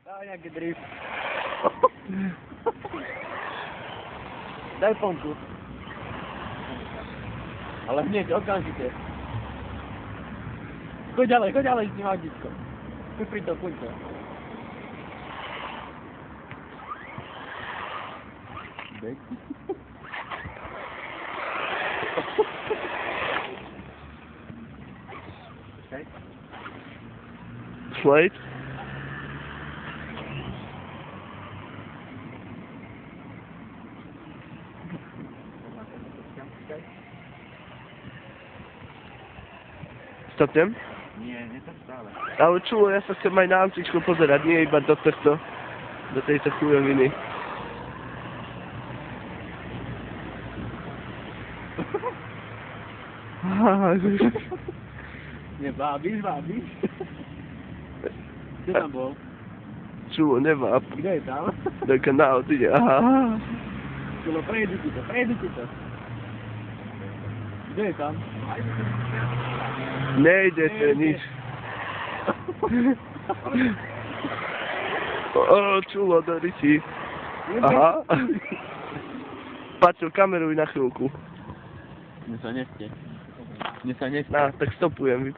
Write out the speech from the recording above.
Daj nejaký drift. Daj pompu. Ale hneď, okamžite. Choď ďalej s tým autítkom. Pri to, poď to. Bek. Okay. Slate. Stopnem? Nie, nie tak stále. Ale čulo, ja sa chcem aj na autíčko pozerať, nie iba do tejto chujoviny. Nebábíš? Kde tam bol? Čulo, nemá. Kde je tam? Do kanálu, ide. Aha. Čulo, prejdu ti to. Kde je tam? Nejde to nič. O, čulo, do rytí. Aha. Paťo, kameruj na chvíľku. Mne sa nechce. Tak stopujem.